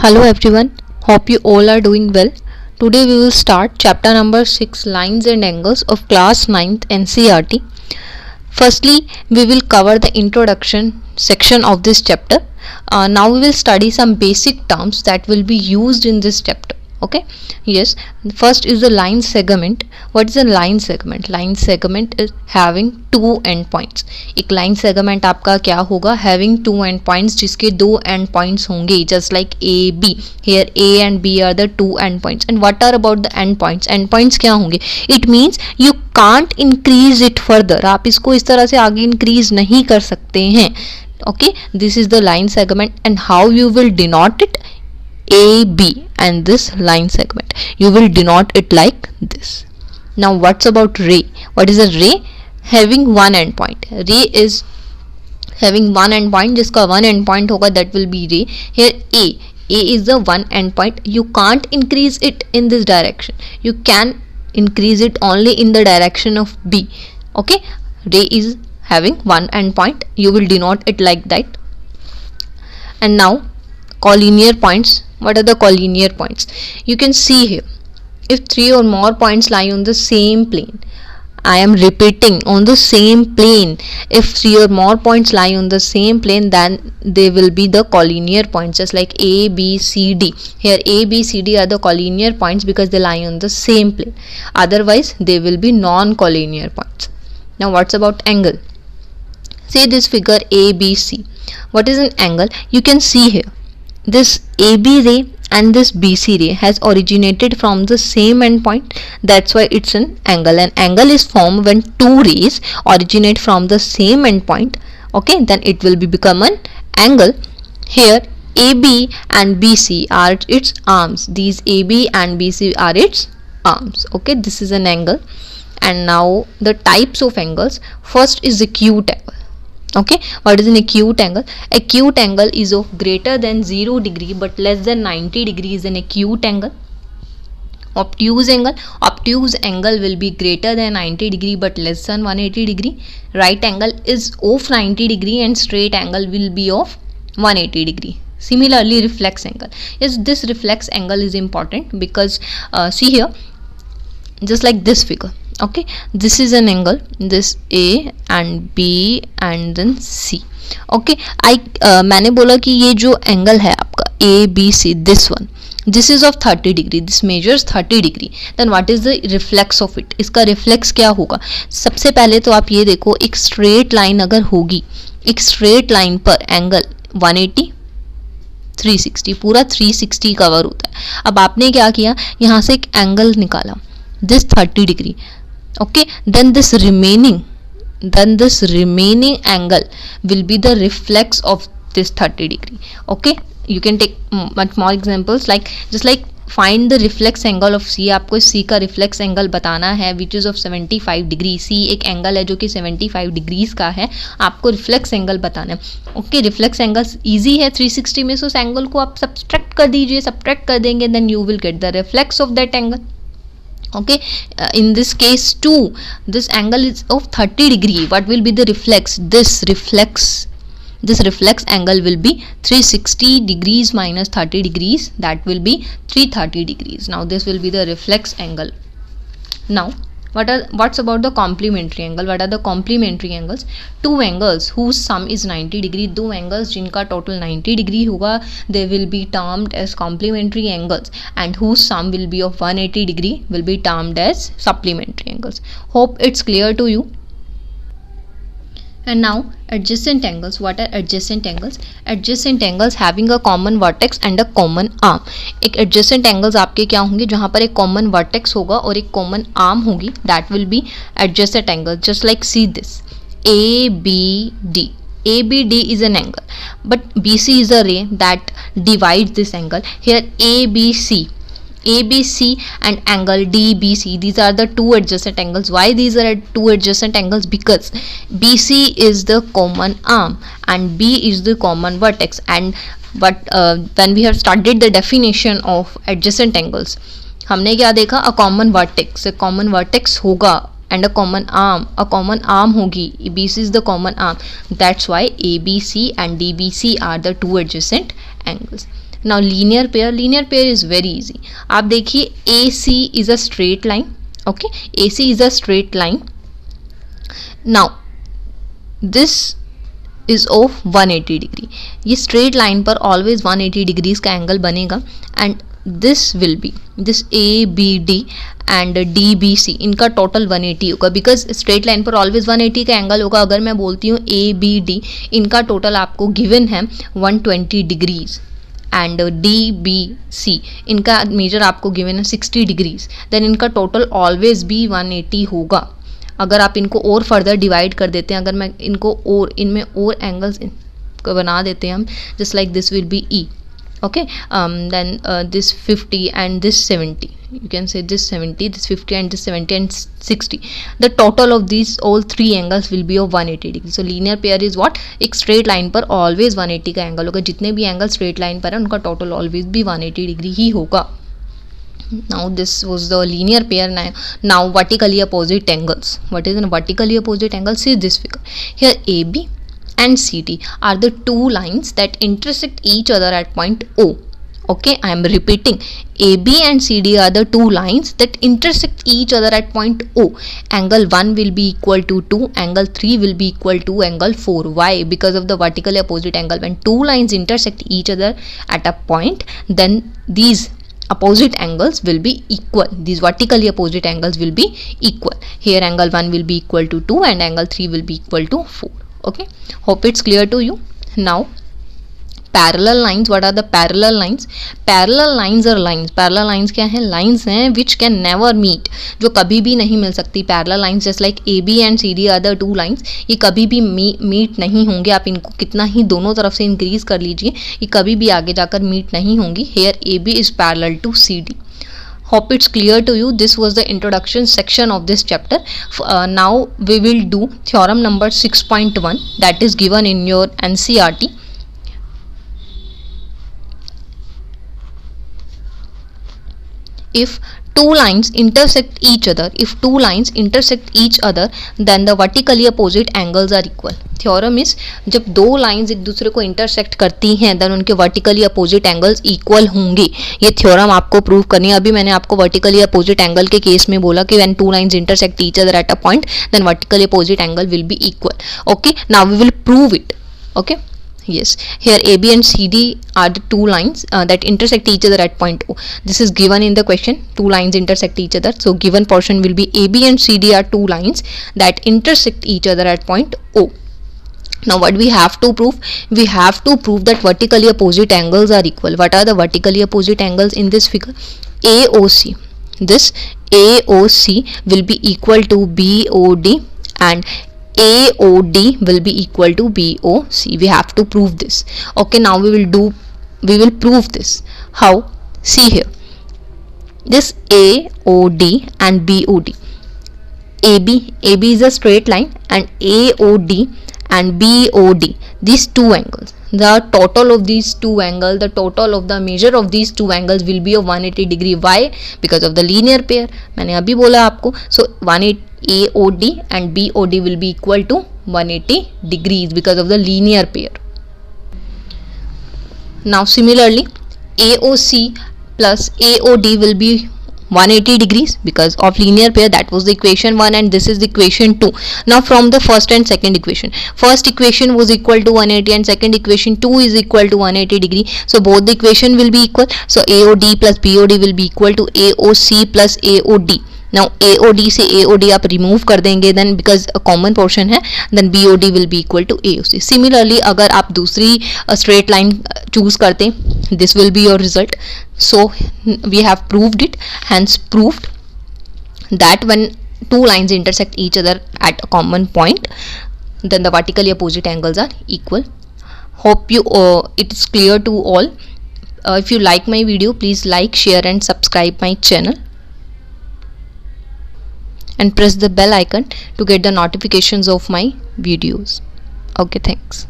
Hello everyone, hope you all are doing well. Today we will start chapter number 6 Lines and Angles of class 9th NCERT. Firstly, we will cover the introduction section of this chapter. Now we will study some basic terms that will be used in this chapter. Okay, yes, first is the line segment. What is a line segment? Line segment is having two endpoints. एक line segment आपका क्या होगा? Having two endpoints जिसके दो endpoints होंगे, just like A, B. Here A and B are the two endpoints. And what are about the endpoints? Endpoints क्या होंगे? It means you can't increase it further. आप इसको इस तरह से आगे increase नहीं कर सकते हैं. Okay, this is the line segment and how you will denote it? A, B and this line segment. You will denote it like this. Now what's about ray? What is a ray? Having one endpoint. Ray is having one endpoint. जिसका one endpoint होगा that will be ray. Here A. A is the one endpoint. You can't increase it in this direction. You can increase it only in the direction of B. Okay. Ray is having one endpoint. You will denote it like that. And now collinear points. What are the collinear points? You can see here, if three or more points lie on the same plane, I am repeating, on the same plane. If three or more points lie on the same plane, then they will be the collinear points, just like A, B, C, D. Here A, B, C, D are the collinear points because they lie on the same plane. Otherwise, they will be non-collinear points. Now, what's about angle? See this figure ABC. What is an angle? You can see here. This AB ray and this BC ray has originated from the same endpoint. That's why it's an angle. An angle is formed when two rays originate from the same endpoint. Okay, then it will become an angle. Here AB and BC are its arms. These AB and BC are its arms. Okay, this is an angle. And now the types of angles. First is acute angle. Okay, what is an acute angle? Acute angle is of greater than 0 degree but less than 90 degrees an acute angle. Obtuse angle. Obtuse angle will be greater than 90 degree but less than 180 degree. Right angle is of 90 degree and straight angle will be of 180 degree. Similarly, reflex angle. Yes, this reflex angle is important because see here, just like this figure. Okay, this is an angle, this A and B and then C. Okay, मैंने बोला कि ये जो angle है आपका A, B, C, this one, this is of 30 degree, this measures 30 degree. Then what is the reflex of it? इसका reflex क्या होगा? सबसे पहले तो आप ये देखो, एक straight line अगर होगी, एक straight line पर एंगल 180 360, पूरा 360 कवर होता है. अब आपने क्या किया, यहाँ से एक एंगल निकाला, this 30 degree. Okay, then this remaining angle will be the reflex of this 30 degree. Okay, you can take much more examples, like just like find the reflex angle of C. आपको C का reflex angle बताना है which is of 75 degree. C एक angle है जो कि 75 degrees का है, आपको reflex angle बताना है. Okay, reflex angle easy है 360 में, so उस एंगल को आप subtract कर दीजिए, subtract कर देंगे, then you will get the reflex of that angle. Okay, in this case too, this angle is of 30 degree. What will be the reflex? This reflex angle will be 360 degrees minus 30 degrees. That will be 330 degrees. Now this will be the reflex angle. Now what's about the complementary angle? What are the complementary angles? Two angles whose sum is 90 degree. दो angles जिनका total 90 degree होगा, they will be termed as complementary angles, and whose sum will be of 180 degree will be termed as supplementary angles. Hope it's clear to you. And now adjacent angles. What are adjacent angles? Adjacent angles having a common vertex and a common arm. एक adjacent angles आपके क्या होंगे, जहाँ पर एक common vertex होगा और एक common arm होगी, that will be adjacent angles. Just like see this ABD. ABD is an angle, but BC is a ray that divides this angle. Here ABC and angle DBC, these are the two adjacent angles. Why these are two adjacent angles? Because BC is the common arm and B is the common vertex. And when we have studied the definition of adjacent angles, हमने क्या देखा, a common vertex होगा and a common arm होगी. BC is the common arm. That's why ABC and DBC are the two adjacent angles. Now linear pair is very easy. आप देखिए AC is a straight line. Okay, AC is a straight line. Now this is of 180 degree. ये straight line पर always 180 degrees का angle बनेगा and this will be this ABD and DBC, इनका total 180 होगा because straight line पर always 180 का angle होगा. अगर मैं बोलती हूँ ABD, इनका टोटल आपको गिवन है 120 डिग्रीज एंड DBC, इनका मेजर आपको गिवन है 60 डिग्रीज, देन इनका टोटल ऑलवेज भी 180 होगा. अगर आप इनको और फर्दर डिवाइड कर देते हैं, अगर मैं इनको और इनमें और एंगल्स बना देते हैं हम, just like this will be E. Okay, then this 50 and this 70, you can say this 70, this 50 and this 70 and 60, the total of these all three angles will be of 180 degree. So linear pair is what? एक straight line पर always 180 का angle होगा. जितने भी angle straight line पर है उनका total always भी 180 डिग्री ही होगा. Now this was the linear pair. Now vertically opposite angles. What is a vertically opposite angle? See this figure here. AB and CD are the two lines that intersect each other at point O. Okay, I am repeating. AB and CD are the two lines that intersect each other at point O. Angle 1 will be equal to 2, angle 3 will be equal to angle 4. Why? Because of the vertically opposite angle. When two lines intersect each other at a point, then these opposite angles will be equal. These vertically opposite angles will be equal. Here angle 1 will be equal to 2 and angle 3 will be equal to 4. Okay, hope it's clear to you. Now parallel lines. What are the parallel lines? Parallel lines are lines. Parallel lines क्या हैं? Lines हैं which can never meet, जो कभी भी नहीं मिल सकती. Parallel lines just like AB and CD are the two lines, ये कभी भी meet नहीं होंगे. आप इनको कितना ही दोनों तरफ से increase कर लीजिए, ये कभी भी आगे जाकर meet नहीं होंगी. Here AB is parallel to CD. Hope it's clear to you. This was the introduction section of this chapter. Now we will do theorem number 6.1 that is given in your NCERT. If two lines intersect each other, then the vertically opposite angles are equal. Theorem is जब दो lines एक दूसरे को intersect करती हैं then उनके vertically opposite angles equal होंगे. ये थ्योरम आपको प्रूव करनी है. अभी मैंने आपको वर्टिकली अपोजिट एंगल के केस में बोला कि when two lines intersect each other at a point then vertically opposite angle will be equal. Okay, now we will prove it. Okay, yes, here AB and CD are the two lines that intersect each other at point O. This is given in the question. Two lines intersect each other, so given portion will be AB and CD are two lines that intersect each other at point O. Now what we have to prove? We have to prove that vertically opposite angles are equal. What are the vertically opposite angles in this figure? AOC. This AOC will be equal to BOD and AOD will be equal to BOC. We have to prove this. Okay, now we will prove this. How? See here. This AOD and BOD. AB is a straight line and AOD and BOD, these two angles, the total of these two angles, the total of the measure of these two angles will be of 180 degree. Why? Because of the linear pair. मैंने अभी बोला आपको. So 180 AOD and BOD will be equal to 180 degrees because of the linear pair. Now similarly AOC plus AOD will be 180 degrees because of linear pair. That was the equation 1 and this is the equation 2. Now from the first and second equation, first equation was equal to 180 and second equation 2 is equal to 180 degree. So both the equation will be equal. So AOD plus BOD will be equal to AOC plus AOD. Now AOD से AOD आप remove कर देंगे then because a common portion है then BOD will be equal to AOC. Similarly अगर आप दूसरी straight line choose करते this will be your result. So we have proved it, hence proved that when two lines intersect each other at a common point then the vertically opposite angles are equal. Hope you it is clear to all. If you like my video, please like, share and subscribe my channel and press the bell icon to get the notifications of my videos. Okay, thanks.